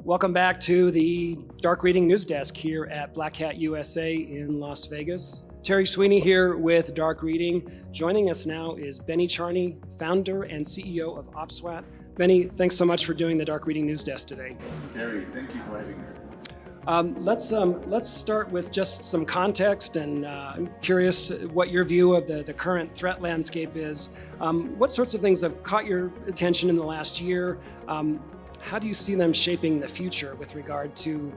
Welcome back to the DarkReading News Desk here at BlackHat USA in Las Vegas. Terry Sweeney here with DarkReading. Joining us now is Benny Czarny, founder and CEO of OPSWAT. Benny, thanks so much for doing the DarkReading News Desk today. Terry, thank you for having me. Let's start with just some context, and I'm curious what your view of the current threat landscape is. What sorts of things have caught your attention in the last year? How do you see them shaping the future with regard to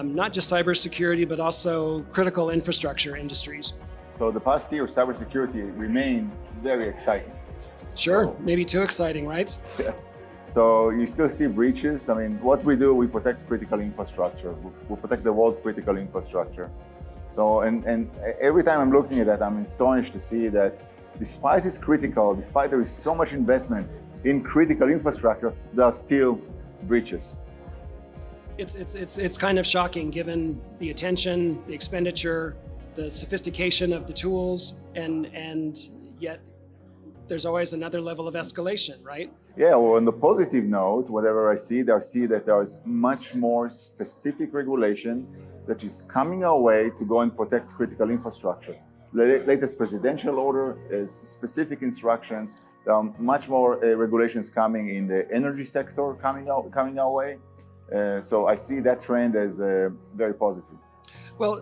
not just cybersecurity, but also critical infrastructure industries? So the past year, cybersecurity remained very exciting. Sure, maybe too exciting, right? Yes. So you still see breaches. I mean, what we do, we protect critical infrastructure. We protect the world's critical infrastructure. So, and every time I'm looking at that, I'm astonished to see that despite it's critical, despite there is so much investment in critical infrastructure, there are still breaches. It's kind of shocking given the attention, the expenditure, the sophistication of the tools, and yet there's always another level of escalation, right? Yeah, well, on the positive note, whatever I see that there is much more specific regulation that is coming our way to go and protect critical infrastructure. The latest presidential order is specific instructions. There are much more regulations coming in the energy sector coming our way. So I see that trend as very positive. Well,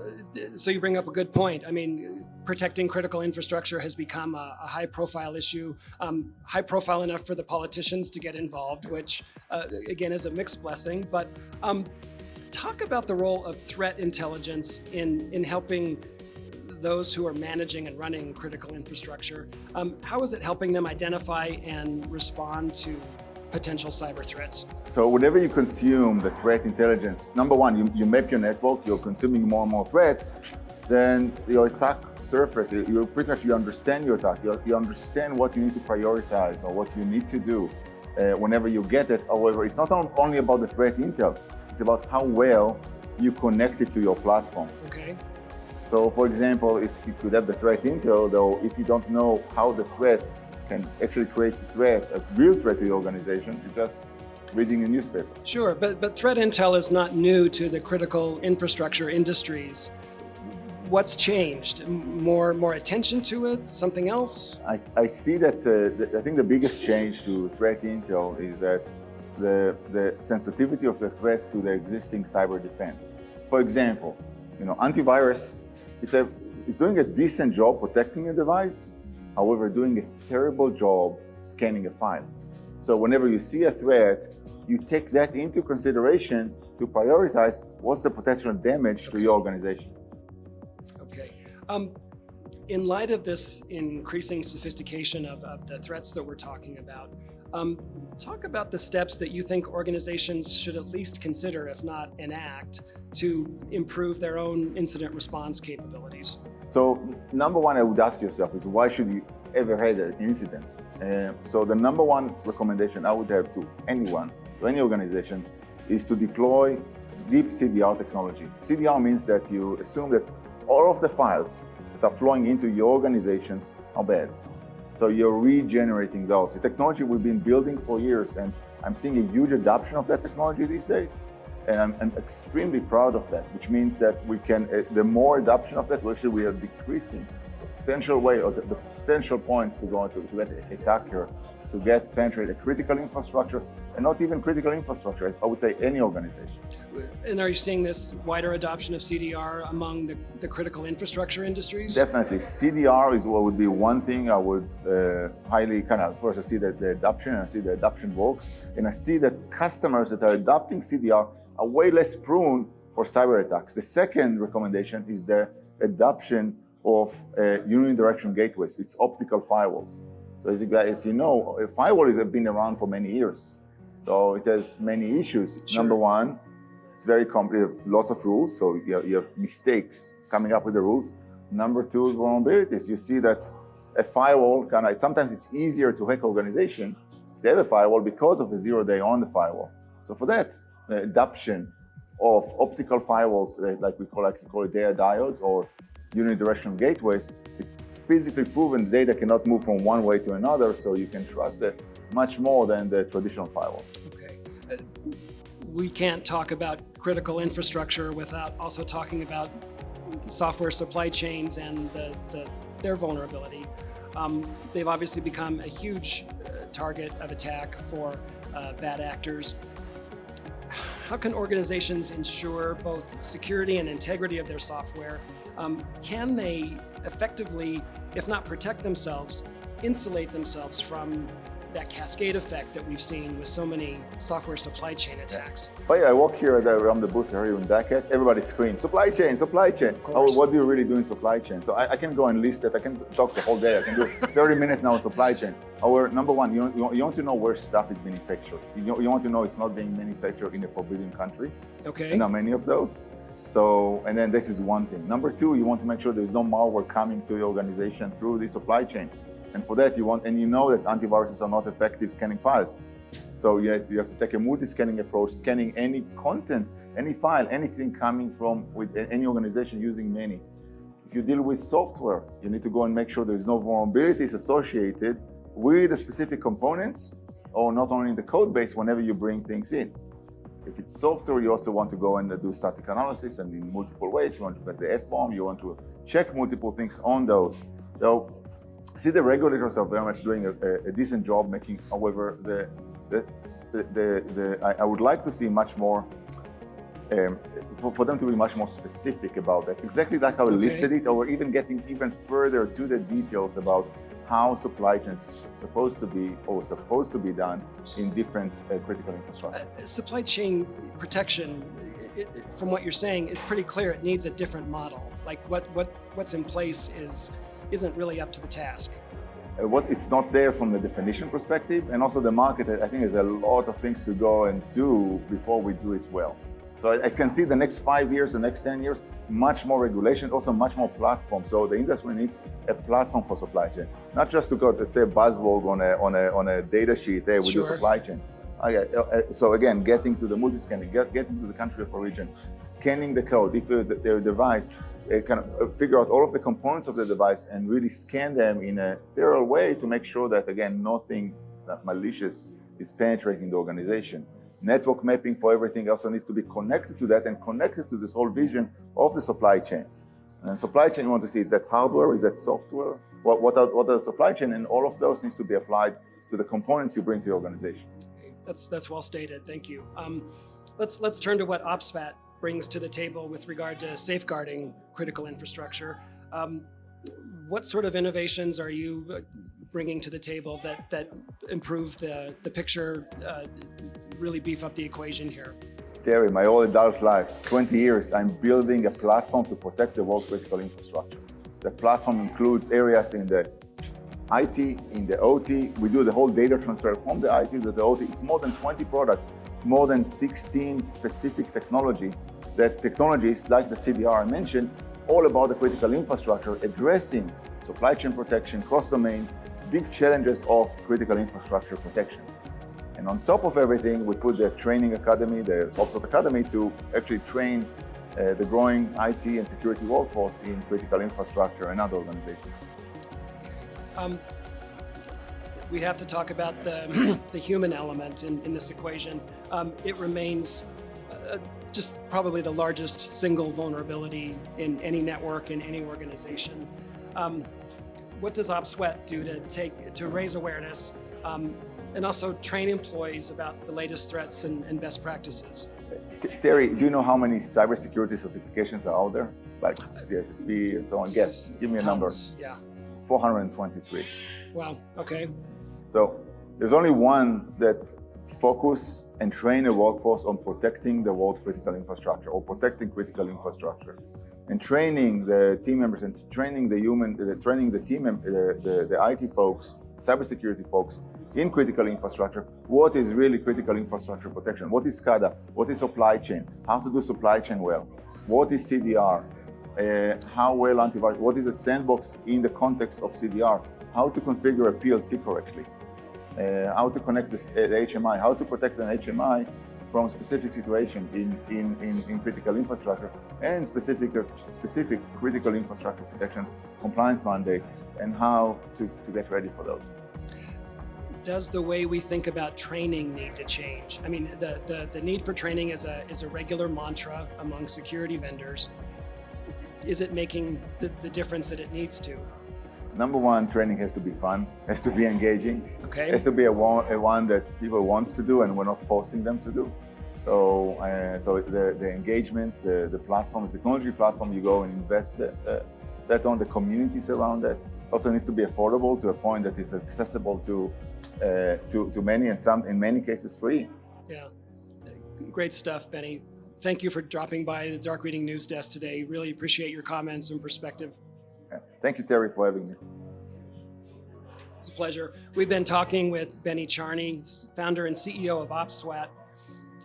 so you bring up a good point. I mean, protecting critical infrastructure has become a high-profile issue, high-profile enough for the politicians to get involved, which, again, is a mixed blessing. But talk about the role of threat intelligence in helping those who are managing and running critical infrastructure. How is it helping them identify and respond to potential cyber threats? So whenever you consume the threat intelligence, number one, you map your network, you're consuming more and more threats, then your attack surface, you pretty much understand your attack, you understand what you need to prioritize or what you need to do whenever you get it. However, it's not only about the threat intel, it's about how well you connect it to your platform. Okay. So for example, you could have the threat intel, though if you don't know how the threats can actually create threats, a real threat to your organization, you're just reading a newspaper. Sure, but threat intel is not new to the critical infrastructure industries. What's changed? More attention to it? Something else? I see that, I think the biggest change to threat intel is that the sensitivity of the threats to the existing cyber defense. For example, antivirus, it's doing a decent job protecting a device, however, doing a terrible job scanning a file. So whenever you see a threat, you take that into consideration to prioritize what's the potential damage to your organization. Okay. In light of this increasing sophistication of the threats that we're talking about, talk about the steps that you think organizations should at least consider, if not enact, to improve their own incident response capabilities. So number one, I would ask yourself is why should you ever have an incident? So the number one recommendation I would have to anyone, to any organization, is to deploy deep CDR technology. CDR means that you assume that all of the files that are flowing into your organizations are bad. So you're regenerating those. The technology we've been building for years, and I'm seeing a huge adoption of that technology these days. And I'm extremely proud of that, which means that we can, the more adoption of that, we are decreasing the potential way or the potential points to go into to get an attacker, to penetrate a critical infrastructure, and not even critical infrastructure, I would say any organization. And are you seeing this wider adoption of CDR among the critical infrastructure industries? Definitely. CDR is what would be one thing I would highly first I see that the adoption, and I see the adoption works, and I see that customers that are adopting CDR are way less prone for cyber attacks. The second recommendation is the adoption of unidirectional gateways. It's optical firewalls. So as you know, a firewall has been around for many years. So it has many issues. Sure. Number one, it's very complex, lots of rules. So you have mistakes coming up with the rules. Number two, vulnerabilities. You see that a firewall, sometimes it's easier to hack organization if they have a firewall because of a zero-day on the firewall. So for that, the adoption of optical firewalls, like we call it data diodes or unidirectional gateways, it's physically proven data cannot move from one way to another, so you can trust it much more than the traditional firewalls. Okay. we can't talk about critical infrastructure without also talking about software supply chains and their vulnerability. They've obviously become a huge target of attack for bad actors. How can organizations ensure both security and integrity of their software? Can they effectively, if not protect themselves, insulate themselves from that cascade effect that we've seen with so many software supply chain attacks? Oh yeah, I walk here around the booth here in BlackHat, everybody screams, supply chain, supply chain. Oh, what do you really do in supply chain? So I can go and list that, I can talk the whole day, I can do 30 minutes now on supply chain. Our number one, you want to know where stuff is manufactured. You want to know it's not being manufactured in a forbidden country. Okay. And there are many of those. So, and then this is one thing. Number two, you want to make sure there's no malware coming to your organization through the supply chain. And for that, you know that antiviruses are not effective scanning files. So you have to take a multi-scanning approach, scanning any content, any file, anything coming from with any organization using many. If you deal with software, you need to go and make sure there's no vulnerabilities associated with the specific components, or not only in the code base whenever you bring things in. If it's software, you also want to go and do static analysis, and in multiple ways. You want to get the SBOM, you want to check multiple things on those. So, see, the regulators are very much doing a decent job making. However, I would like to see much more, for them to be much more specific about that. Exactly like how I listed it, or even getting even further to the details about how supply chain is supposed to be done in different critical infrastructure. Supply chain protection, from what you're saying, it's pretty clear it needs a different model. Like what's in place isn't really up to the task. It's not there from the definition perspective, and also the market, I think there's a lot of things to go and do before we do it well. So I can see the next 5 years, the next 10 years, much more regulation, also much more platform. So the industry needs a platform for supply chain, not just to go, let's say, buzzword on a data sheet. Hey, we do supply chain. So again, getting to the multi-scanning, getting to the country of origin, scanning the code. If their device, kind of figure out all of the components of the device and really scan them in a thorough way to make sure that, again, nothing that malicious is penetrating the organization. Network mapping for everything also needs to be connected to that and connected to this whole vision of the supply chain. And supply chain, you want to see, is that hardware, is that software? What are the supply chain? And all of those needs to be applied to the components you bring to your organization. That's well stated. Thank you. Let's turn to what OPSWAT brings to the table with regard to safeguarding critical infrastructure. What sort of innovations are you bringing to the table that improve the picture, really beef up the equation here? Terry, my whole adult life, 20 years, I'm building a platform to protect the world's critical infrastructure. The platform includes areas in the IT, in the OT. We do the whole data transfer from the IT to the OT. It's more than 20 products, more than 16 specific technologies like the CDR I mentioned, all about the critical infrastructure, addressing supply chain protection, cross-domain, big challenges of critical infrastructure protection. And on top of everything, we put the training academy, the OPSWAT Academy, to actually train the growing IT and security workforce in critical infrastructure and other organizations. We have to talk about the human element in this equation. It remains just probably the largest single vulnerability in any network, in any organization. What does OPSWAT do to raise awareness and also train employees about the latest threats and best practices? Terry, do you know how many cybersecurity certifications are out there? Like CSSP and so on? Guess, give me a number. Yeah. 423. Wow, okay. So there's only one that focus and train a workforce on protecting the world's critical infrastructure or protecting critical infrastructure, and training the team members and training the IT folks, cybersecurity folks in critical infrastructure. What is really critical infrastructure protection? What is SCADA? What is supply chain? How to do supply chain well? What is CDR? How well antivirus? What is a sandbox in the context of CDR? How to configure a PLC correctly? How to connect the HMI? How to protect an HMI from specific situation in critical infrastructure, and specific critical infrastructure protection compliance mandates, and how to get ready for those. does the way we think about training need to change? I mean, the need for training is a regular mantra among security vendors. Is it making the difference that it needs to? Number one, training has to be fun, has to be engaging, Okay. has to be a one that people wants to do and we're not forcing them to do. So, the engagement, the platform, the technology platform, you go and invest that on the communities around that. Also needs to be affordable to a point that is accessible to many, and in many cases free. Yeah, great stuff, Benny. Thank you for dropping by the Dark Reading News Desk today. Really appreciate your comments and perspective. Yeah. Thank you, Terry, for having me. It's a pleasure. We've been talking with Benny Czarny, founder and CEO of OPSWAT.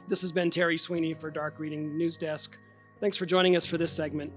This has been Terry Sweeney for Dark Reading News Desk. Thanks for joining us for this segment.